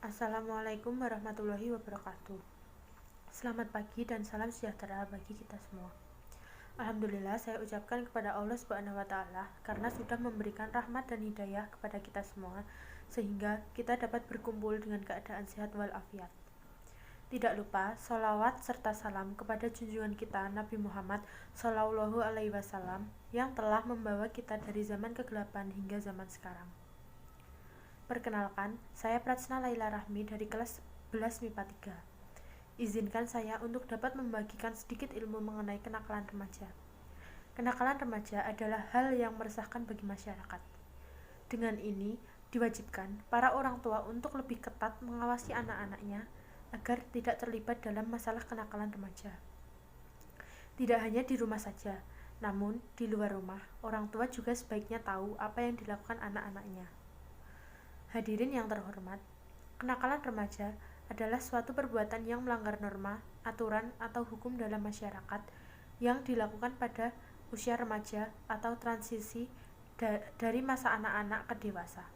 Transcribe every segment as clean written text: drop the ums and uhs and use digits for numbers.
Assalamualaikum warahmatullahi wabarakatuh. Selamat pagi dan salam sejahtera bagi kita semua. Alhamdulillah saya ucapkan kepada Allah Subhanahu wa taala karena sudah memberikan rahmat dan hidayah kepada kita semua sehingga kita dapat berkumpul dengan keadaan sehat walafiat. Tidak lupa sholawat serta salam kepada junjungan kita Nabi Muhammad Shallallahu Alaihi Wasallam yang telah membawa kita dari zaman kegelapan hingga zaman sekarang. Perkenalkan, saya Pratsna Laila Rahmi dari kelas 11 MIPA 3. Izinkan saya untuk dapat membagikan sedikit ilmu mengenai kenakalan remaja. Kenakalan remaja adalah hal yang meresahkan bagi masyarakat. Dengan ini, diwajibkan para orang tua untuk lebih ketat mengawasi anak-anaknya agar tidak terlibat dalam masalah kenakalan remaja. Tidak hanya di rumah saja, namun di luar rumah, orang tua juga sebaiknya tahu apa yang dilakukan anak-anaknya. Hadirin yang terhormat, kenakalan remaja adalah suatu perbuatan yang melanggar norma, aturan, atau hukum dalam masyarakat yang dilakukan pada usia remaja atau transisi dari masa anak-anak ke dewasa.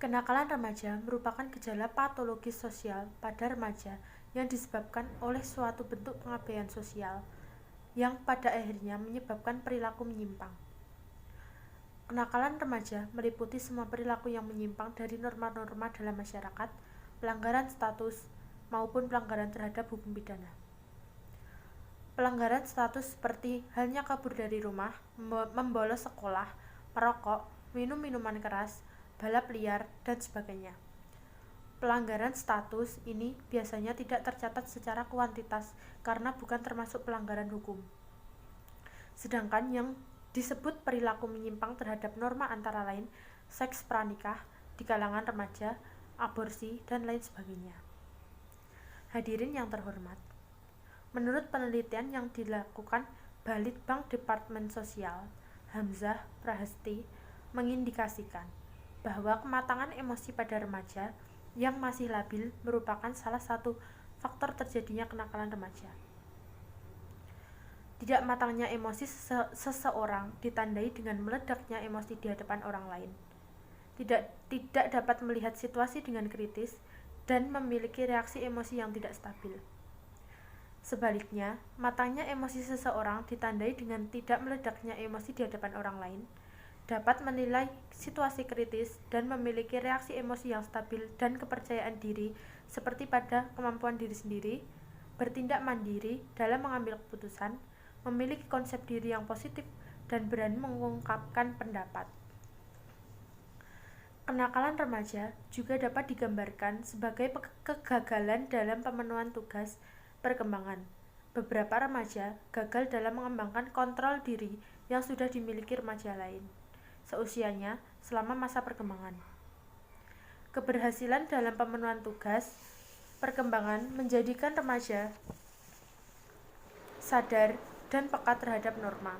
Kenakalan remaja merupakan gejala patologis sosial pada remaja yang disebabkan oleh suatu bentuk pengabaian sosial yang pada akhirnya menyebabkan perilaku menyimpang. Kenakalan remaja meliputi semua perilaku yang menyimpang dari norma-norma dalam masyarakat, pelanggaran status, maupun pelanggaran terhadap hukum pidana. Pelanggaran status seperti halnya kabur dari rumah, membolos sekolah, merokok, minum minuman keras, balap liar, dan sebagainya. Pelanggaran status ini biasanya tidak tercatat secara kuantitas karena bukan termasuk pelanggaran hukum. Sedangkan yang disebut perilaku menyimpang terhadap norma antara lain seks pranikah di kalangan remaja, aborsi, dan lain sebagainya. Hadirin yang terhormat, menurut penelitian yang dilakukan Balitbang Departemen Sosial, Hamzah Prahasti mengindikasikan bahwa kematangan emosi pada remaja yang masih labil merupakan salah satu faktor terjadinya kenakalan remaja. Tidak matangnya emosi seseorang ditandai dengan meledaknya emosi di hadapan orang lain. Tidak dapat melihat situasi dengan kritis dan memiliki reaksi emosi yang tidak stabil. Sebaliknya, matangnya emosi seseorang ditandai dengan tidak meledaknya emosi di hadapan orang lain, dapat menilai situasi kritis dan memiliki reaksi emosi yang stabil dan kepercayaan diri seperti pada kemampuan diri sendiri, bertindak mandiri dalam mengambil keputusan, memiliki konsep diri yang positif, dan berani mengungkapkan pendapat. Kenakalan remaja juga dapat digambarkan sebagai kegagalan dalam pemenuhan tugas perkembangan. Beberapa remaja gagal dalam mengembangkan kontrol diri yang sudah dimiliki remaja lain seusianya selama masa perkembangan. Keberhasilan dalam pemenuhan tugas perkembangan menjadikan remaja sadar dan peka terhadap norma,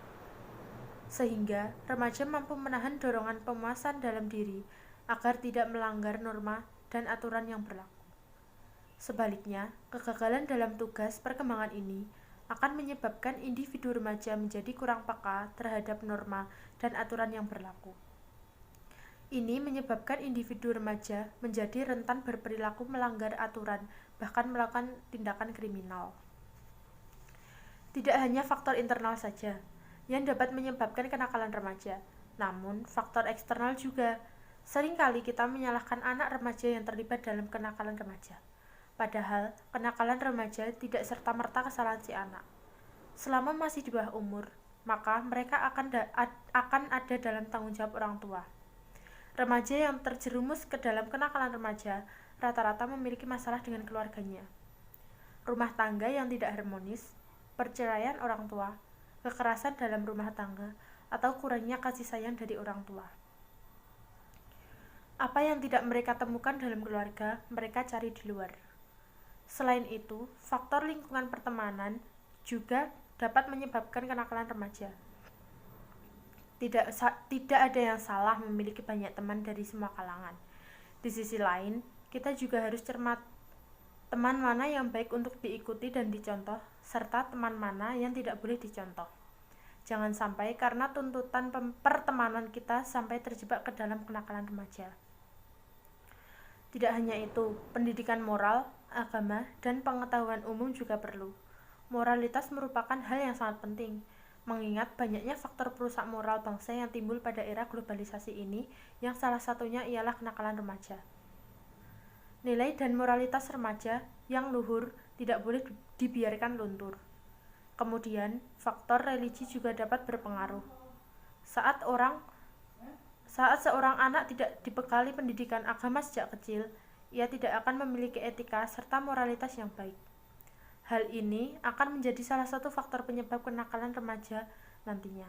sehingga remaja mampu menahan dorongan pemuasan dalam diri agar tidak melanggar norma dan aturan yang berlaku. Sebaliknya, kegagalan dalam tugas perkembangan ini akan menyebabkan individu remaja menjadi kurang peka terhadap norma dan aturan yang berlaku. Ini menyebabkan individu remaja menjadi rentan berperilaku melanggar aturan, bahkan melakukan tindakan kriminal. Tidak hanya faktor internal saja yang dapat menyebabkan kenakalan remaja, namun faktor eksternal juga. Seringkali kita menyalahkan anak remaja yang terlibat dalam kenakalan remaja. Padahal, kenakalan remaja tidak serta-merta kesalahan si anak. Selama masih di bawah umur, maka mereka akan ada dalam tanggung jawab orang tua. Remaja yang terjerumus ke dalam kenakalan remaja rata-rata memiliki masalah dengan keluarganya. Rumah tangga yang tidak harmonis, perceraian orang tua, kekerasan dalam rumah tangga, atau kurangnya kasih sayang dari orang tua. Apa yang tidak mereka temukan dalam keluarga, mereka cari di luar. Selain itu, faktor lingkungan pertemanan juga dapat menyebabkan kenakalan remaja. Tidak ada yang salah memiliki banyak teman dari semua kalangan. Di sisi lain, kita juga harus cermat teman mana yang baik untuk diikuti dan dicontoh, serta teman mana yang tidak boleh dicontoh. Jangan sampai karena tuntutan pertemanan kita sampai terjebak ke dalam kenakalan remaja. Tidak hanya itu, pendidikan moral, agama, dan pengetahuan umum juga perlu. Moralitas merupakan hal yang sangat penting, mengingat banyaknya faktor perusak moral bangsa yang timbul pada era globalisasi ini, yang salah satunya ialah kenakalan remaja. Nilai dan moralitas remaja yang luhur tidak boleh dibiarkan luntur. Kemudian, faktor religi juga dapat berpengaruh. Saat seorang anak tidak dibekali pendidikan agama sejak kecil, ia tidak akan memiliki etika serta moralitas yang baik. Hal ini akan menjadi salah satu faktor penyebab kenakalan remaja nantinya.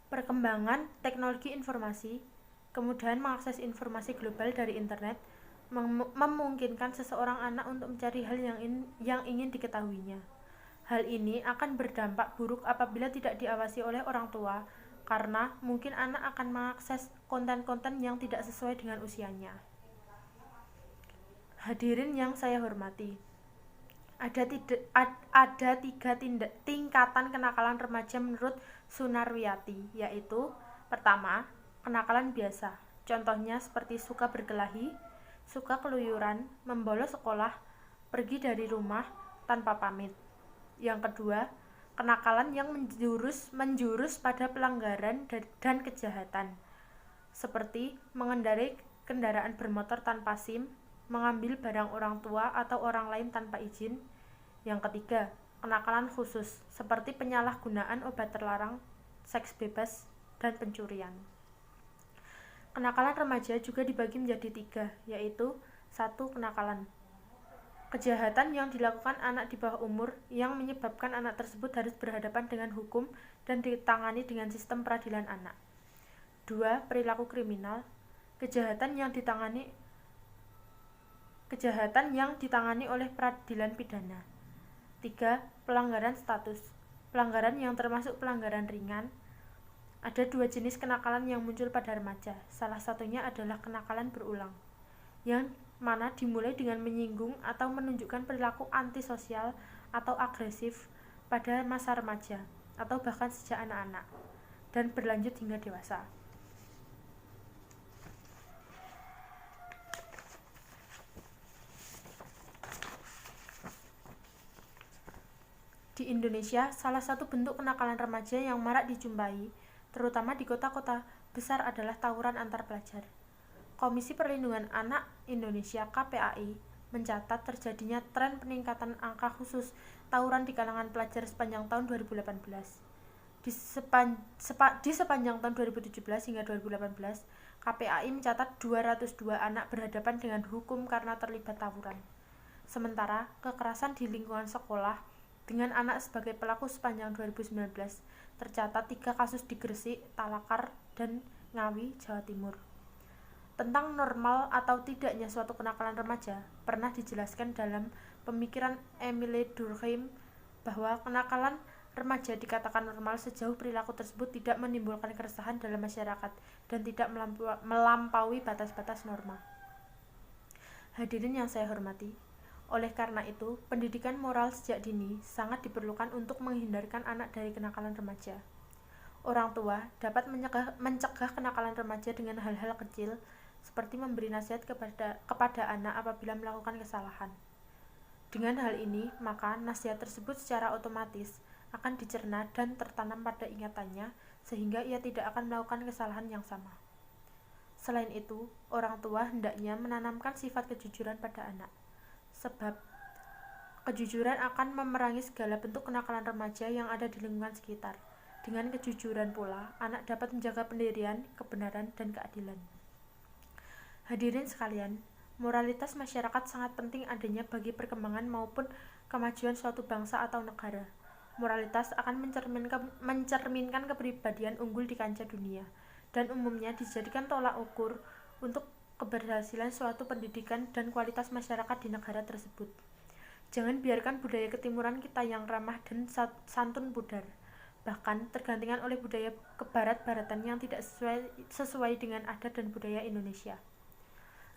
Perkembangan teknologi informasi, kemudahan mengakses informasi global dari internet, memungkinkan seseorang anak untuk mencari hal yang ingin diketahuinya. Hal ini akan berdampak buruk apabila tidak diawasi oleh orang tua, karena mungkin anak akan mengakses konten-konten yang tidak sesuai dengan usianya. Hadirin yang saya hormati, ada tiga tingkatan kenakalan remaja menurut Sunarwiyati, yaitu pertama, kenakalan biasa. Contohnya seperti suka berkelahi, suka keluyuran, membolos sekolah, pergi dari rumah tanpa pamit. Yang kedua, kenakalan yang menjurus pada pelanggaran dan kejahatan, seperti mengendarai kendaraan bermotor tanpa SIM, mengambil barang orang tua atau orang lain tanpa izin. Yang ketiga, kenakalan khusus, seperti penyalahgunaan obat terlarang, seks bebas, dan pencurian. Kenakalan remaja juga dibagi menjadi tiga, yaitu 1. Kenakalan kejahatan yang dilakukan anak di bawah umur yang menyebabkan anak tersebut harus berhadapan dengan hukum dan ditangani dengan sistem peradilan anak. 2. Perilaku kriminal, kejahatan yang ditangani oleh peradilan pidana. 3. Pelanggaran status, pelanggaran yang termasuk pelanggaran ringan. Ada 2 jenis kenakalan yang muncul pada remaja. Salah satunya adalah kenakalan berulang, yang mana dimulai dengan menyinggung atau menunjukkan perilaku antisosial atau agresif pada masa remaja atau bahkan sejak anak-anak dan berlanjut hingga dewasa. Di Indonesia, salah satu bentuk kenakalan remaja yang marak dijumpai, terutama di kota-kota besar, adalah tawuran antar pelajar. Komisi Perlindungan Anak Indonesia (KPAI) mencatat terjadinya tren peningkatan angka khusus tawuran di kalangan pelajar sepanjang tahun 2018. Di sepanjang tahun 2017 hingga 2018, KPAI mencatat 202 anak berhadapan dengan hukum karena terlibat tawuran. Sementara, kekerasan di lingkungan sekolah dengan anak sebagai pelaku sepanjang 2019 tercatat 3 kasus di Gresik, Talakar, dan Ngawi, Jawa Timur. Tentang normal atau tidaknya suatu kenakalan remaja pernah dijelaskan dalam pemikiran Emile Durkheim bahwa kenakalan remaja dikatakan normal sejauh perilaku tersebut tidak menimbulkan keresahan dalam masyarakat dan tidak melampaui batas-batas norma. Hadirin yang saya hormati, oleh karena itu, pendidikan moral sejak dini sangat diperlukan untuk menghindarkan anak dari kenakalan remaja. Orang tua dapat mencegah kenakalan remaja dengan hal-hal kecil, seperti memberi nasihat kepada anak apabila melakukan kesalahan. Dengan hal ini, maka nasihat tersebut secara otomatis akan dicerna dan tertanam pada ingatannya sehingga ia tidak akan melakukan kesalahan yang sama. Selain itu, orang tua hendaknya menanamkan sifat kejujuran pada anak, sebab kejujuran akan memerangi segala bentuk kenakalan remaja yang ada di lingkungan sekitar. Dengan kejujuran pula, anak dapat menjaga pendirian, kebenaran, dan keadilan. Hadirin sekalian, moralitas masyarakat sangat penting adanya bagi perkembangan maupun kemajuan suatu bangsa atau negara. Moralitas akan mencerminkan kepribadian unggul di kancah dunia, dan umumnya dijadikan tolak ukur untuk keberhasilan suatu pendidikan dan kualitas masyarakat di negara tersebut. Jangan biarkan budaya ketimuran kita yang ramah dan santun pudar, bahkan tergantikan oleh budaya kebarat-baratan yang tidak sesuai dengan adat dan budaya Indonesia.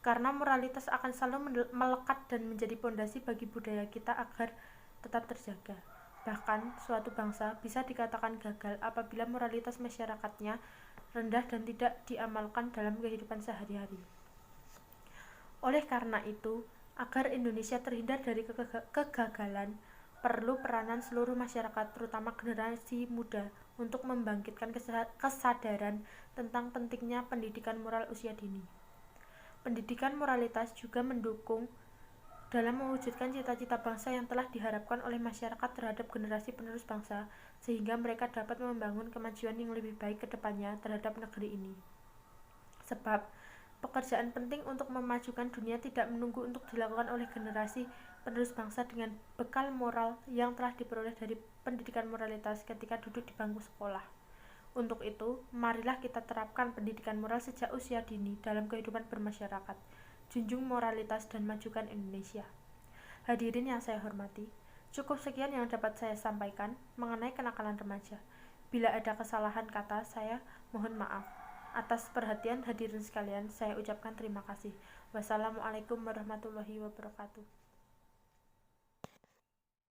Karena moralitas akan selalu melekat dan menjadi pondasi bagi budaya kita agar tetap terjaga. Bahkan, suatu bangsa bisa dikatakan gagal apabila moralitas masyarakatnya rendah dan tidak diamalkan dalam kehidupan sehari-hari. Oleh karena itu, agar Indonesia terhindar dari kegagalan, perlu peranan seluruh masyarakat, terutama generasi muda, untuk membangkitkan kesadaran tentang pentingnya pendidikan moral usia dini. Pendidikan moralitas juga mendukung dalam mewujudkan cita-cita bangsa yang telah diharapkan oleh masyarakat terhadap generasi penerus bangsa, sehingga mereka dapat membangun kemajuan yang lebih baik ke depannya terhadap negeri ini. Sebab, pekerjaan penting untuk memajukan dunia tidak menunggu untuk dilakukan oleh generasi penerus bangsa dengan bekal moral yang telah diperoleh dari pendidikan moralitas ketika duduk di bangku sekolah. Untuk itu, marilah kita terapkan pendidikan moral sejak usia dini dalam kehidupan bermasyarakat, junjung moralitas dan majukan Indonesia. Hadirin yang saya hormati, cukup sekian yang dapat saya sampaikan mengenai kenakalan remaja. Bila ada kesalahan kata, saya mohon maaf. Atas perhatian hadirin sekalian, saya ucapkan terima kasih. Wassalamualaikum warahmatullahi wabarakatuh.